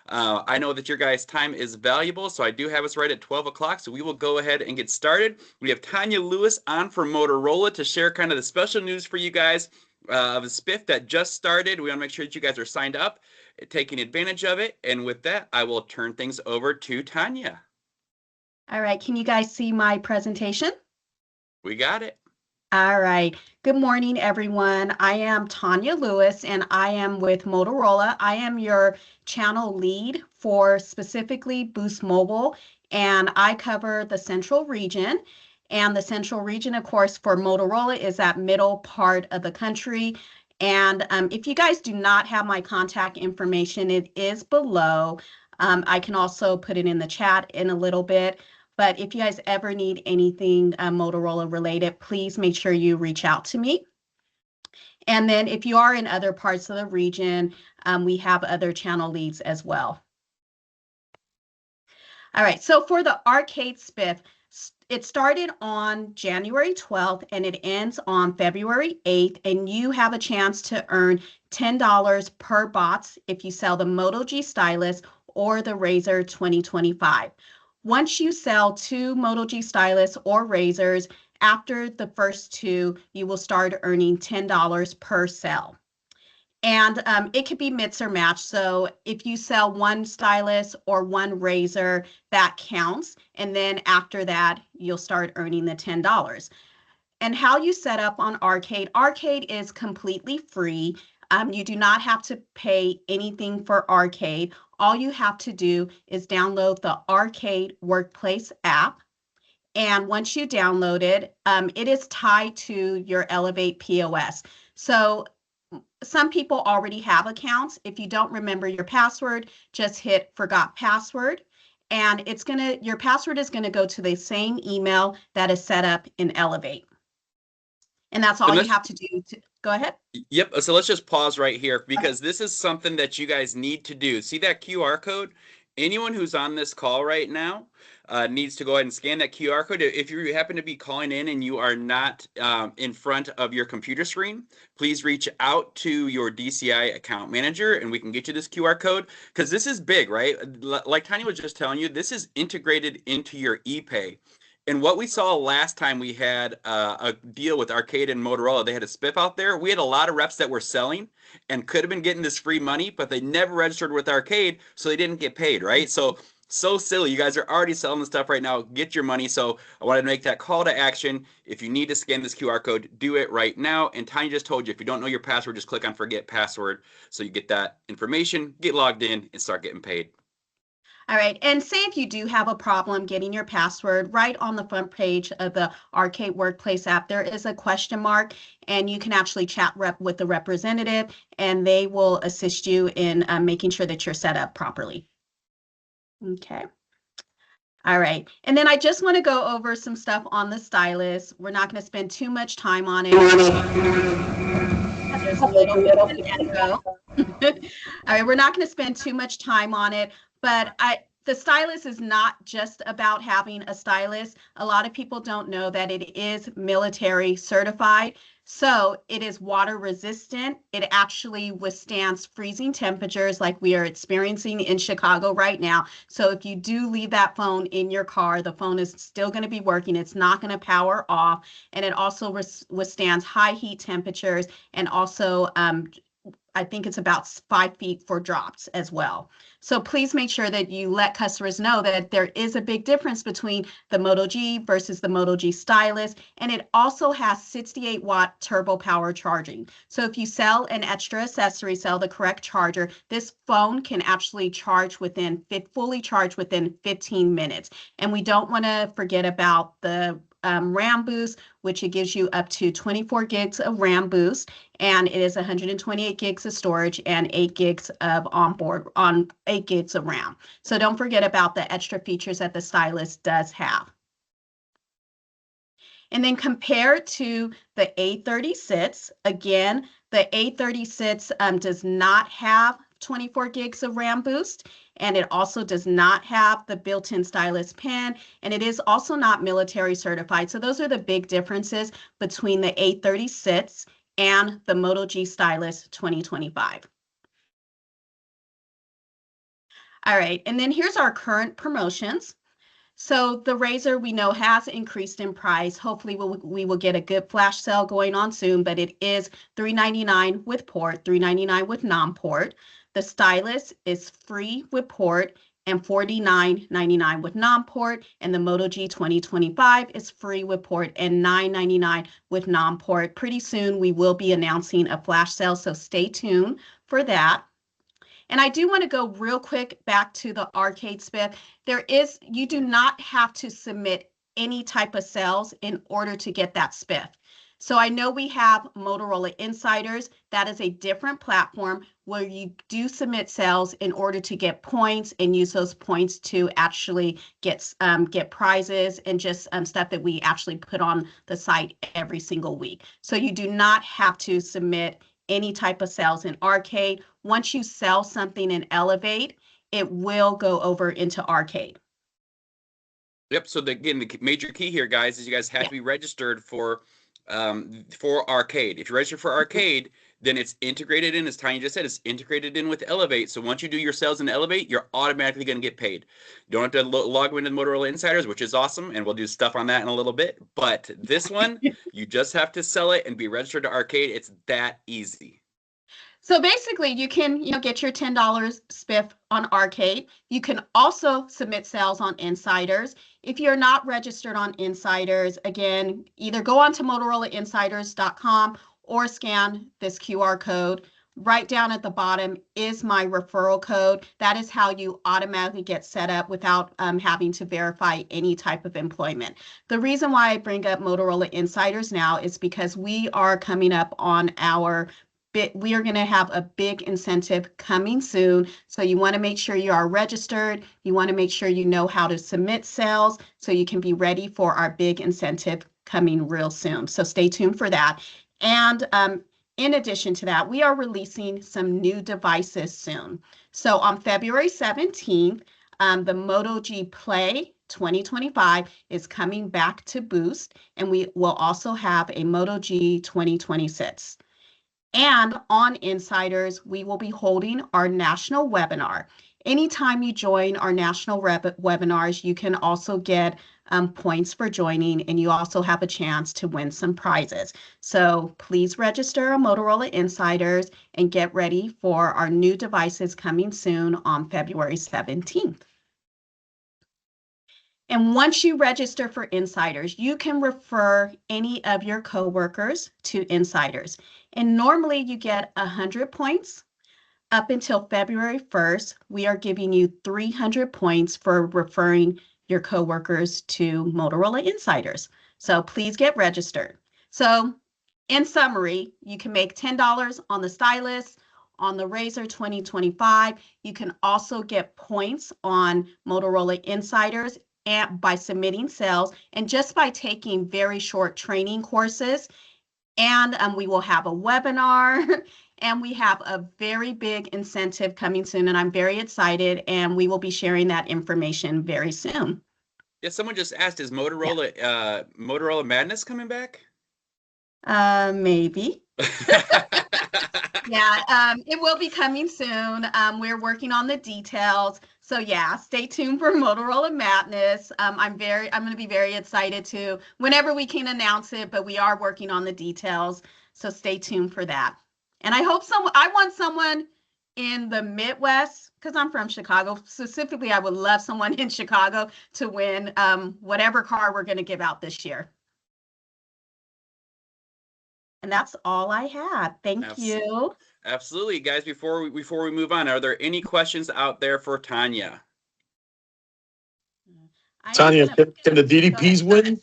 I know that your guys' time is valuable, so I do have us right at 12 o'clock, so we will go ahead and get started. We have Tonya Lewis on for Motorola to share kind of the special news for you guys of a spiff that just started. We want to make sure that you guys are signed up, taking advantage of it. And with that, I will turn things over to Tonya. All right, can you guys see my presentation? We got it. All right. Good morning, everyone. I am Tonya Lewis, and I am with Motorola. I am your channel lead for specifically Boost Mobile, and I cover the central region. And the central region, of course, for Motorola is that middle part of the country. And if you guys do not have my contact information, it is below. I can also put it in the chat in a little bit. But if you guys ever need anything Motorola related, please make sure you reach out to me. And then if you are in other parts of the region, we have other channel leads as well. All right, so for the arcade spiff, it started on January 12th and it ends on February 8th, and you have a chance to earn $10 per box if you sell the Moto G stylus or the Razr 2025. Once you sell 2 Moto G stylus or razors, after the first 2, you will start earning $10 per sale. And it could be mix or match. So if you sell 1 stylus or 1 razor, that counts. And then after that, you'll start earning the $10. And how you set up on Arcade. Arcade is completely free. You do not have to pay anything for Arcade. All you have to do is download the Arcade Workplace app. And once you download it, it is tied to your Elevate POS. So some people already have accounts. If you don't remember your password, just hit forgot password. And your password is gonna go to the same email that is set up in Elevate. And that's all you have to do. Go ahead. Yep. So let's just pause right here because this is something that you guys need to do. See that QR code? Anyone who's on this call right now needs to go ahead and scan that QR code. If you happen to be calling in and you are not in front of your computer screen, please reach out to your DCI account manager and we can get you this QR code because this is big, right? Like Tonya was just telling you, this is integrated into your ePay. And what we saw last time we had a deal with Arcade and Motorola, they had a spiff out there. We had a lot of reps that were selling and could have been getting this free money, but they never registered with Arcade, so they didn't get paid, right? So silly. You guys are already selling the stuff right now. Get your money. So I wanted to make that call to action. If you need to scan this QR code, do it right now. And Tonya just told you, if you don't know your password, just click on forget password so you get that information, get logged in, and start getting paid. All right, and say if you do have a problem getting your password, right on the front page of the Arcade Workplace app, there is a question mark, and you can actually chat with the representative, and they will assist you in making sure that you're set up properly. Okay. All right, and then I just want to go over some stuff on the stylus. We're not going to spend too much time on it. There's a little bit of an echo. All right, we're not going to spend too much time on it. But the stylus is not just about having a stylus. A lot of people don't know that it is military certified. So it is water resistant. It actually withstands freezing temperatures like we are experiencing in Chicago right now. So if you do leave that phone in your car, the phone is still going to be working. It's not going to power off. And it also withstands high heat temperatures and also I think it's about 5 feet for drops as well. So please make sure that you let customers know that there is a big difference between the Moto G versus the Moto G stylus. And it also has 68-watt turbo power charging. So if you sell an extra accessory, sell the correct charger, this phone can actually fully charge within 15 minutes. And we don't want to forget about the RAM boost, which it gives you up to 24 gigs of RAM boost, and it is 128 gigs of storage and 8 gigs of 8 gigs of RAM. So don't forget about the extra features that the stylus does have. And then compared to the A36, again, the A36 does not have 24 gigs of RAM boost, and it also does not have the built-in stylus pen, and it is also not military certified. So those are the big differences between the A36 and the Moto G stylus 2025. All right, and then here's our current promotions. So the razor we know has increased in price. Hopefully we will get a good flash sale going on soon, but it is $3.99 with port, $3.99 with non-port. The stylus is free with port and $49.99 with non-port, and the Moto G 2025 is free with port and $9.99 with non-port. Pretty soon we will be announcing a flash sale, so stay tuned for that. And I do want to go real quick back to the arcade spiff. You do not have to submit any type of sales in order to get that spiff. So I know we have Motorola Insiders. That is a different platform where you do submit sales in order to get points and use those points to actually get prizes and just stuff that we actually put on the site every single week. So you do not have to submit any type of sales in arcade. Once you sell something in Elevate, it will go over into arcade. Yep. So again, the major key here, guys, is you guys have to be registered for arcade. If you register for arcade, then it's integrated in, as Tonya just said, it's integrated in with Elevate. So once you do your sales in Elevate, you're automatically going to get paid. You don't have to log into Motorola Insiders, which is awesome, and we'll do stuff on that in a little bit. But this one, you just have to sell it and be registered to arcade. It's that easy. So basically, you can get your $10 spiff on arcade. You can also submit sales on Insiders. If you're not registered on Insiders, again, either go on to MotorolaInsiders.com or scan this QR code. Right down at the bottom is my referral code. That is how you automatically get set up without having to verify any type of employment. The reason why I bring up Motorola Insiders now is because we are coming up on we are going to have a big incentive coming soon. So you want to make sure you are registered. You want to make sure you know how to submit sales so you can be ready for our big incentive coming real soon. So stay tuned for that. And in addition to that, we are releasing some new devices soon. So on February 17th, the Moto G Play 2025 is coming back to Boost, and we will also have a Moto G 2026. And on Insiders, we will be holding our national webinar. Anytime you join our national webinars, you can also get points for joining, and you also have a chance to win some prizes. So please register on Motorola Insiders and get ready for our new devices coming soon on February 17th. And once you register for Insiders, you can refer any of your coworkers to Insiders. And normally you get 100 points. Up until February 1st, we are giving you 300 points for referring your coworkers to Motorola Insiders. So please get registered. So in summary, you can make $10 on the stylus, on the razr 2025. You can also get points on Motorola Insiders and by submitting sales and just by taking very short training courses. And we will have a webinar and we have a very big incentive coming soon, and I'm very excited, and we will be sharing that information very soon. Yeah, someone just asked, is Motorola Motorola Madness coming back? Maybe. Yeah, it will be coming soon. We're working on the details. So yeah, stay tuned for Motorola Madness. I'm going to be very excited to whenever we can announce it, but we are working on the details. So stay tuned for that. And I want someone in the Midwest, because I'm from Chicago. Specifically, I would love someone in Chicago to win whatever car we're going to give out this year. And that's all I had. Thank you. Absolutely, guys. Before we move on, are there any questions out there for Tonya? Tonya, can the DDPs win?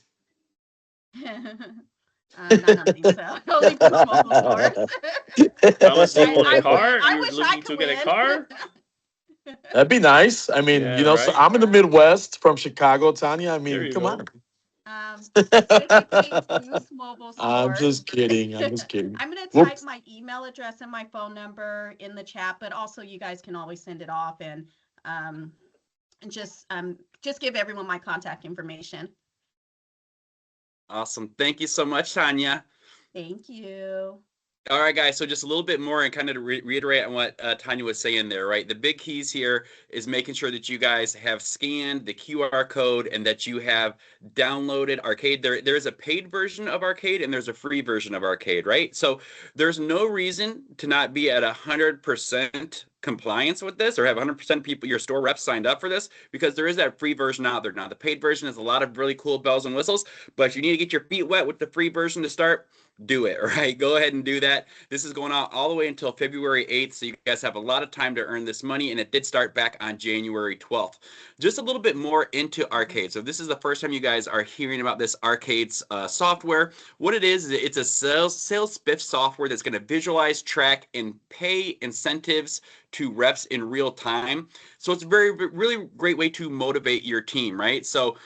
I don't think so. Only for mobile stores. Unless you want a car, I you're wish I looking could to get a win. car. That'd be nice. I mean, Yeah, you know, so right. I'm in the Midwest from Chicago, Tonya. I There mean, you come go. on. Specifically Boost mobile stores. I'm just kidding. I'm just kidding. I'm going to type my email address and my phone number in the chat, but also you guys can always send it off and just give everyone my contact information. Awesome. Thank you so much, Tonya. Thank you. All right, guys. So just a little bit more and kind of to reiterate on what Tonya was saying there, right? The big keys here is making sure that you guys have scanned the QR code and that you have downloaded Arcade. There's a paid version of Arcade and there's a free version of Arcade, right? So there's no reason to not be at 100% compliance with this or have 100% people, your store reps signed up for this, because there is that free version out there. Now, the paid version has a lot of really cool bells and whistles, but if you need to get your feet wet with the free version to start, do it, right? Go ahead and do that. This is going on all the way until February 8th, so you guys have a lot of time to earn this money, and it did start back on January 12th. Just a little bit more into Arcade. So this is the first time you guys are hearing about this Arcade's software. What it is, it's a sales spiff software that's going to visualize, track, and pay incentives to reps in real time. So it's a really great way to motivate your team, right? So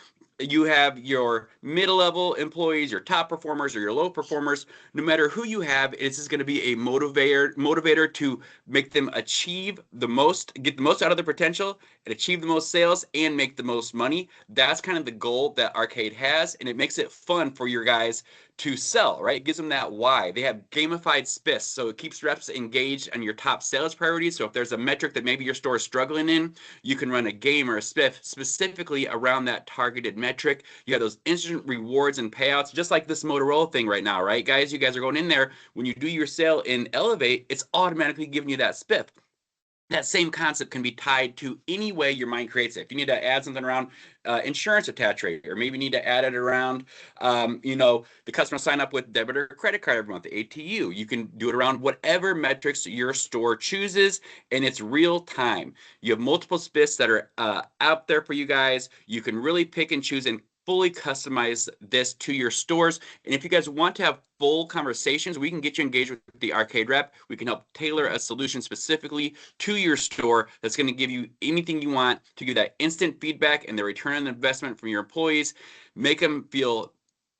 you have your middle-level employees, your top performers, or your low performers. No matter who you have, this is going to be a motivator to make them achieve the most, get the most out of their potential, and achieve the most sales and make the most money. That's kind of the goal that Arcade has, and it makes it fun for your guys to sell, right? It gives them that why. They have gamified spiffs, so it keeps reps engaged on your top sales priorities. So if there's a metric that maybe your store is struggling in, you can run a game or a spiff specifically around that targeted metric. You have those instant rewards and payouts, just like this Motorola thing right now, right, guys? You guys are going in there. When you do your sale in Elevate, it's automatically giving you that spiff. That same concept can be tied to any way your mind creates it. If you need to add something around insurance attach rate, or maybe need to add it around, the customer sign up with debit or credit card every month, the ATU. You can do it around whatever metrics your store chooses, and it's real time. You have multiple spiffs that are out there for you guys. You can really pick and choose and fully customize this to your stores. And if you guys want to have full conversations, we can get you engaged with the Arcade rep. We can help tailor a solution specifically to your store that's going to give you anything you want to give that instant feedback and the return on investment from your employees, make them feel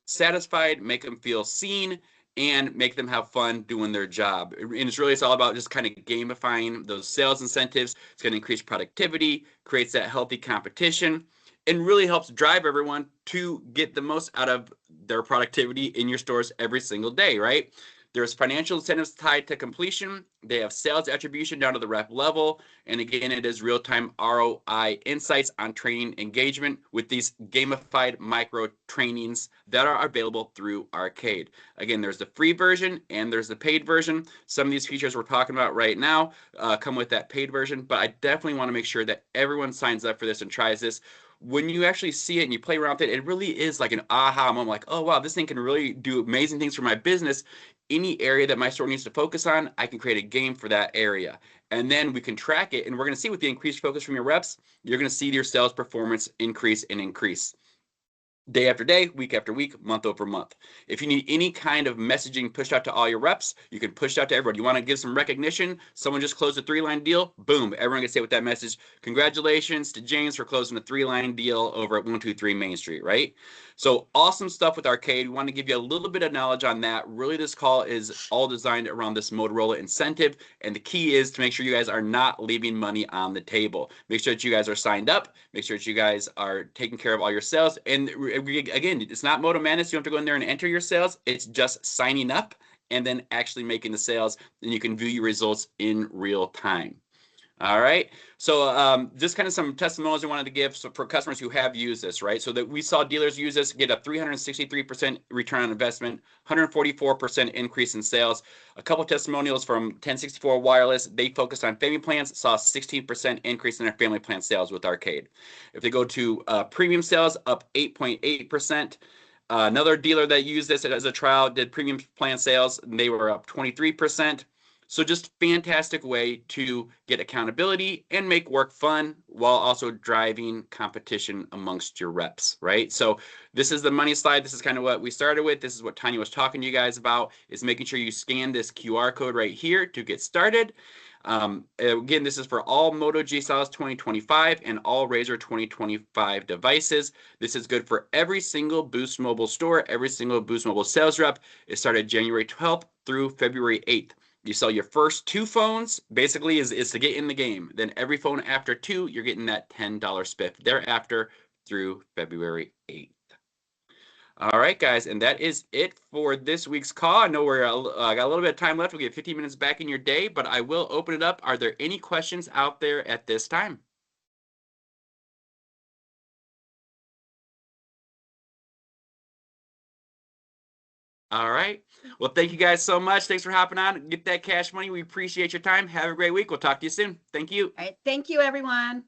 satisfied, make them feel seen, and make them have fun doing their job. And it's all about just kind of gamifying those sales incentives. It's going to increase productivity, creates that healthy competition, and really helps drive everyone to get the most out of their productivity in your stores every single day, right? There's financial incentives tied to completion. They have sales attribution down to the rep level. And again, it is real-time ROI insights on training engagement with these gamified micro trainings that are available through Arcade. Again, there's the free version and there's the paid version. Some of these features we're talking about right now come with that paid version, but I definitely want to make sure that everyone signs up for this and tries this. When you actually see it and you play around with it, it really is like an aha moment, like, oh, wow, this thing can really do amazing things for my business. Any area that my store needs to focus on, I can create a game for that area. And then we can track it, and we're going to see with the increased focus from your reps, you're going to see your sales performance increase and increase. Day after day, week after week, month over month. If you need any kind of messaging pushed out to all your reps, you can push it out to everybody. You want to give some recognition? Someone just closed a 3-line deal. Boom, everyone gets hit with that message. Congratulations to James for closing a 3-line deal over at 123 Main Street, right? So awesome stuff with Arcade. We want to give you a little bit of knowledge on that. Really, this call is all designed around this Motorola incentive. And the key is to make sure you guys are not leaving money on the table. Make sure that you guys are signed up. Make sure that you guys are taking care of all your sales. And again, it's not Moto Madness. You don't have to go in there and enter your sales. It's just signing up and then actually making the sales. And you can view your results in real time. All right. So just kind of some testimonials I wanted to give for customers who have used this, right? So that we saw dealers use this, get a 363% return on investment, 144% increase in sales. A couple of testimonials from 1064 Wireless. They focused on family plans, saw a 16% increase in their family plan sales with Arcade. If they go to premium sales, up 8.8%. Another dealer that used this as a trial did premium plan sales, and they were up 23%. So just fantastic way to get accountability and make work fun while also driving competition amongst your reps, right? So this is the money slide. This is kind of what we started with. This is what Tonya was talking to you guys about, is making sure you scan this QR code right here to get started. Again, this is for all Moto G Stylus 2025 and all razr 2025 devices. This is good for every single Boost Mobile store, every single Boost Mobile sales rep. It started January 12th through February 8th. You sell your first 2 phones, basically is to get in the game. Then every phone after 2, you're getting that $10 spiff thereafter through February 8th. All right, guys, and that is it for this week's call. I know we're got a little bit of time left. We'll get 15 minutes back in your day, but I will open it up. Are there any questions out there at this time? All right. Well, thank you guys so much. Thanks for hopping on. Get that cash money. We appreciate your time. Have a great week. We'll talk to you soon. Thank you. All right. Thank you, everyone.